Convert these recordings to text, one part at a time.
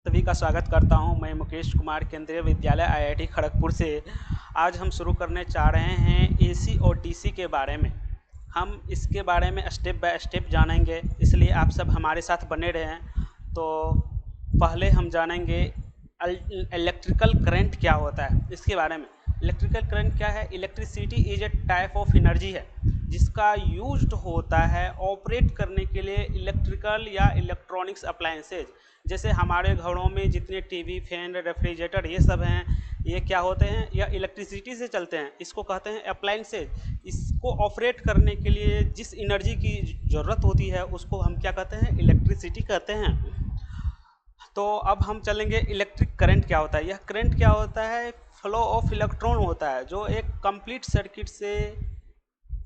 सभी का स्वागत करता हूं। मैं मुकेश कुमार, केंद्रीय विद्यालय आईआईटी खड़गपुर से। आज हम शुरू करने चाह रहे हैं एसी और डीसी के बारे में। हम इसके बारे में स्टेप बाय स्टेप जानेंगे, इसलिए आप सब हमारे साथ बने रहें। तो पहले हम जानेंगे इलेक्ट्रिकल करंट क्या होता है, इसके बारे में। इलेक्ट्रिकल करंट क्या है? Electricity is a type of energy है जिसका यूज्ड होता है ऑपरेट करने के लिए इलेक्ट्रिकल या इलेक्ट्रॉनिक्स अप्लायंसेज। जैसे हमारे घरों में जितने टीवी, फैन, रेफ्रिजरेटर ये सब हैं, ये क्या होते हैं? या इलेक्ट्रिसिटी से चलते हैं। इसको कहते हैं अप्लायंसेज। इसको ऑपरेट करने के लिए जिस एनर्जी की ज़रूरत होती है उसको हम क्या कहते हैं? इलेक्ट्रिसिटी कहते हैं। तो अब हम चलेंगे इलेक्ट्रिक करंट क्या होता है। यह करंट क्या होता है? फ्लो ऑफ इलेक्ट्रॉन होता है जो एक कंप्लीट सर्किट से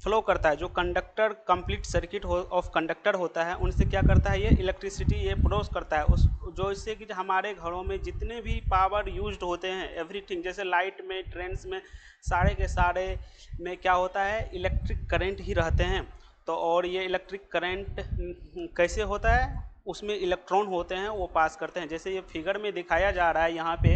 फ्लो करता है। जो conductor complete circuit of conductor होता है उनसे क्या करता है? ये इलेक्ट्रिसिटी ये प्रोड्यूस करता है उस जो इससे कि हमारे घरों में जितने भी पावर यूज्ड होते हैं, एवरीथिंग, जैसे लाइट में, ट्रेन्स में, सारे के सारे में क्या होता है? इलेक्ट्रिक करंट ही रहते हैं। तो और ये इलेक्ट्रिक करंट कैसे होता है? उसमें इलेक्ट्रॉन होते हैं, वो पास करते हैं। जैसे ये फिगर में दिखाया जा रहा है यहाँ पे,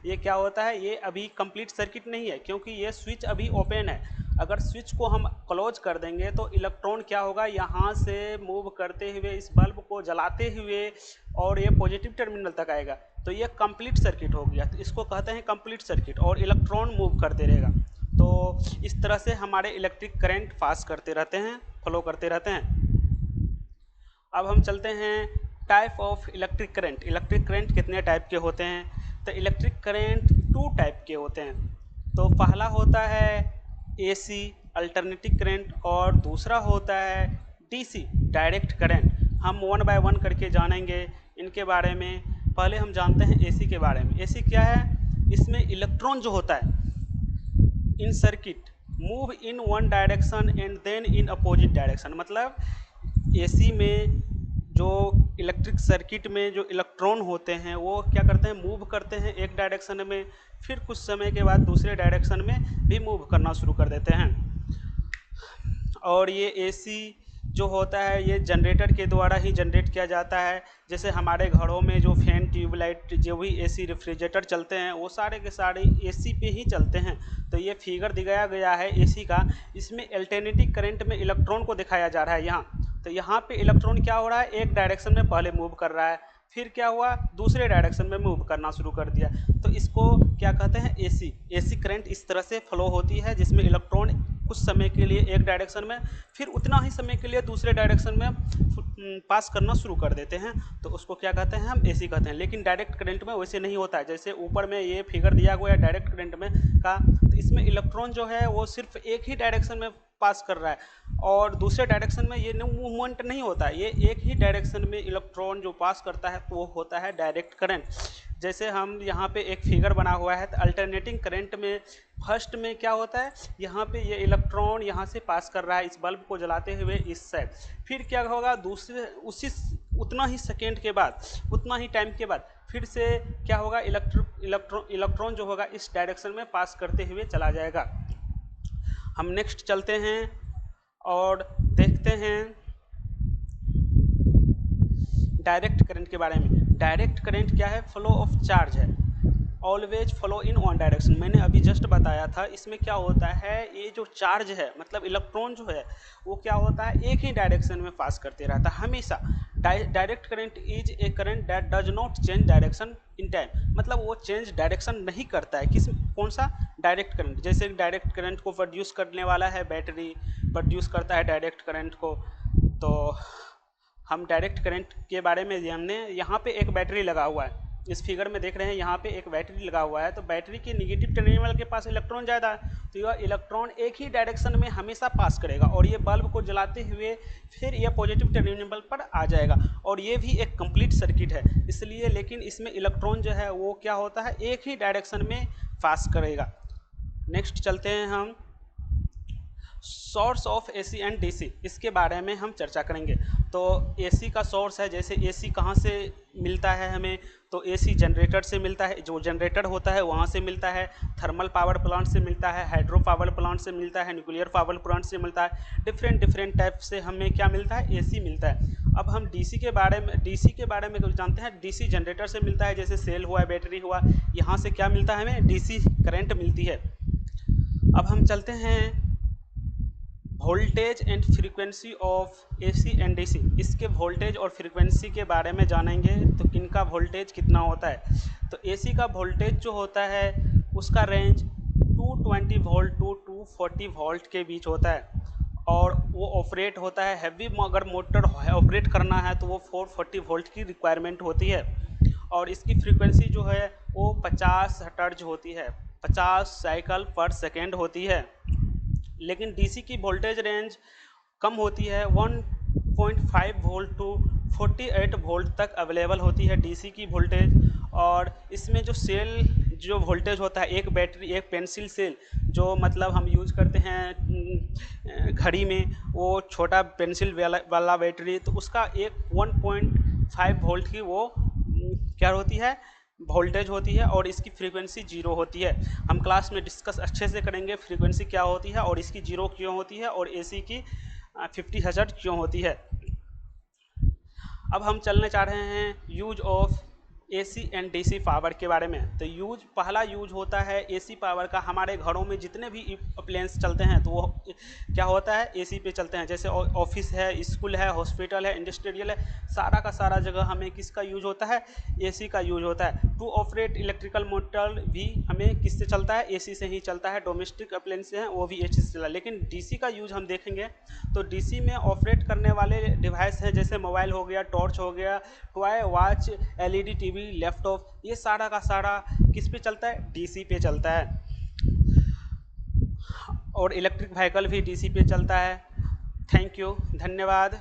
ये क्या होता है? ये अभी कंप्लीट सर्किट नहीं है क्योंकि ये स्विच अभी ओपन है। अगर स्विच को हम क्लोज कर देंगे तो इलेक्ट्रॉन क्या होगा? यहाँ से मूव करते हुए इस बल्ब को जलाते हुए और ये पॉजिटिव टर्मिनल तक आएगा। तो ये कंप्लीट सर्किट हो गया। तो इसको कहते हैं कंप्लीट सर्किट, और इलेक्ट्रॉन मूव करते रहेगा। तो इस तरह से हमारे इलेक्ट्रिक करंट पास करते रहते हैं, फ्लो करते रहते हैं। अब हम चलते हैं type of electric current. Electric current कितने टाइप के होते हैं? तो इलेक्ट्रिक करंट 2 टाइप के होते हैं। तो पहला होता है एसी अल्टरनेटिंग करंट, और दूसरा होता है डीसी डायरेक्ट करंट। हम वन बाय वन करके जानेंगे इनके बारे में। पहले हम जानते हैं एसी के बारे में। एसी क्या है? इसमें इलेक्ट्रॉन जो होता है in circuit move in one direction and then in opposite direction. मतलब एसी में जो इलेक्ट्रिक सर्किट में जो इलेक्ट्रॉन होते हैं वो क्या करते हैं? मूव करते हैं एक डायरेक्शन में, फिर कुछ समय के बाद दूसरे डायरेक्शन में भी मूव करना शुरू कर देते हैं। और ये एसी जो होता है ये जनरेटर के द्वारा ही जनरेट किया जाता है। जैसे हमारे घरों में जो फैन, ट्यूबलाइट, जो भी एसी, रेफ्रिजरेटर चलते हैं वो सारे के सारे एसी पे ही चलते हैं। तो ये फिगर दिखाया गया है एसी का। इसमें अल्टरनेटिंग करंट में इलेक्ट्रॉन को दिखाया जा रहा है यहाँ। तो यहाँ पे इलेक्ट्रॉन क्या हो रहा है? एक डायरेक्शन में पहले मूव कर रहा है, फिर क्या हुआ? दूसरे डायरेक्शन में मूव करना शुरू कर दिया। तो इसको क्या कहते हैं? एसी। एसी करंट इस तरह से फ्लो होती है जिसमें इलेक्ट्रॉन कुछ समय के लिए एक डायरेक्शन में, फिर उतना ही समय के लिए दूसरे डायरेक्शन में पास करना शुरू कर देते हैं। तो उसको क्या कहते हैं? हम एसी कहते हैं। लेकिन डायरेक्ट करंट में वैसे नहीं होता है। जैसे ऊपर में ये फिगर दिया गया है डायरेक्ट करंट में का, तो इसमें इलेक्ट्रॉन जो है वो सिर्फ एक ही डायरेक्शन में पास कर रहा है और दूसरे डायरेक्शन में ये मूवमेंट नहीं होता है। ये एक ही डायरेक्शन में इलेक्ट्रॉन जो पास करता है वो होता है डायरेक्ट करंट। जैसे हम यहाँ पे एक फिगर बना हुआ है, तो अल्टरनेटिंग करंट में फर्स्ट में क्या होता है? यहाँ पे ये इलेक्ट्रॉन यहाँ से पास कर रहा है इस बल्ब को जलाते हुए इस साइड। फिर क्या होगा? दूसरे उसी उतना ही सेकेंड के बाद, उतना ही टाइम के बाद फिर से क्या होगा? इलेक्ट्रॉन जो होगा इस डायरेक्शन में पास करते हुए चला जाएगा। हम नेक्स्ट चलते हैं और देखते हैं डायरेक्ट करंट के बारे में। डायरेक्ट करंट क्या है? फ्लो ऑफ चार्ज है, always flow in one direction. मैंने अभी जस्ट बताया था। इसमें क्या होता है? ये जो चार्ज है, मतलब इलेक्ट्रॉन जो है वो क्या होता है? एक ही डायरेक्शन में पास करते रहता है हमेशा। Direct current is a current that does not change direction in time. मतलब वो चेंज डायरेक्शन नहीं करता है। कौन सा? Direct current. जैसे डायरेक्ट करंट को प्रोड्यूस करने वाला है बैटरी, प्रोड्यूस करता है डायरेक्ट करंट को। तो हम डायरेक्ट करंट के बारे में जानने। यहाँ पे एक बैटरी लगा हुआ है, इस फिगर में देख रहे हैं यहाँ पे एक बैटरी लगा हुआ है। तो बैटरी के निगेटिव टर्मिनल के पास इलेक्ट्रॉन ज़्यादा है, तो यह इलेक्ट्रॉन एक ही डायरेक्शन में हमेशा पास करेगा और ये बल्ब को जलाते हुए फिर यह पॉजिटिव टर्मिनल पर आ जाएगा। और ये भी एक कंप्लीट सर्किट है इसलिए, लेकिन इसमें इलेक्ट्रॉन जो है वो क्या होता है? एक ही डायरेक्शन में पास करेगा। नेक्स्ट चलते हैं हम source of AC and DC, इसके बारे में हम चर्चा करेंगे। तो एसी का सोर्स है, जैसे एसी कहाँ से मिलता है हमें, तो एसी जनरेटर से मिलता है, जो जनरेटर होता है वहाँ से मिलता है, थर्मल पावर प्लांट से मिलता है, हाइड्रो पावर प्लांट से मिलता है, न्यूक्लियर पावर प्लांट से मिलता है। डिफरेंट टाइप से हमें क्या मिलता है, एसी मिलता है। अब हम डीसी के बारे में कुछ जानते हैं। डीसी जनरेटर से मिलता है, जैसे सेल हुआ, बैटरी हुआ, यहाँ से क्या मिलता है हमें, डीसी करंट मिलती है। अब हम चलते हैं voltage and frequency of AC and DC. इसके वोल्टेज और फ्रीक्वेंसी के बारे में जानेंगे, तो किनका वोल्टेज कितना होता है। तो एसी का वोल्टेज जो होता है उसका रेंज 220 वोल्ट टू 240 वोल्ट के बीच होता है, और वो ऑपरेट होता है हैवी, अगर मोटर ऑपरेट करना है तो वो 440 वोल्ट की रिक्वायरमेंट होती है। और इसकी फ्रीक्वेंसी जो है वो 50 हर्ट्ज होती है, 50 साइकिल पर सेकेंड होती है। लेकिन डीसी की वोल्टेज रेंज कम होती है, 1.5 वोल्ट टू 48 वोल्ट तक अवेलेबल होती है डीसी की वोल्टेज। और इसमें जो सेल जो वोल्टेज होता है, एक बैटरी, एक पेंसिल सेल जो मतलब हम यूज करते हैं घड़ी में, वो छोटा पेंसिल वाला बैटरी, तो उसका एक 1.5 वोल्ट की वो क्या होती है, वोल्टेज होती है, और इसकी फ्रीक्वेंसी 0 होती है। हम क्लास में डिस्कस अच्छे से करेंगे फ्रीक्वेंसी क्या होती है और इसकी 0 क्यों होती है और एसी की 50 हर्ट्ज क्यों होती है। अब हम चलने चाह रहे हैं use of AC and DC power के बारे में। तो पहला यूज होता है एसी पावर का। हमारे घरों में जितने भी अप्लायंस चलते हैं तो वो क्या होता है, एसी पे चलते हैं। जैसे ऑफिस है, स्कूल है, हॉस्पिटल है, इंडस्ट्रियल है, सारा का सारा जगह हमें किसका यूज होता है, एसी का यूज होता है। टू ऑपरेट इलेक्ट्रिकल मोटर भी हमें किससे चलता है, एसी से ही चलता है। डोमेस्टिक अप्लायंस हैं वो भी एसी से चलता है। लेकिन डीसी का यूज हम देखेंगे तो डीसी में ऑपरेट करने वाले डिवाइस हैं, जैसे मोबाइल हो गया, टॉर्च हो गया, toy, watch, LED TV, laptop, ये सारा का सारा किस पे चलता है, डीसी पे चलता है। और इलेक्ट्रिक व्हीकल भी डीसी पे चलता है। थैंक यू, धन्यवाद।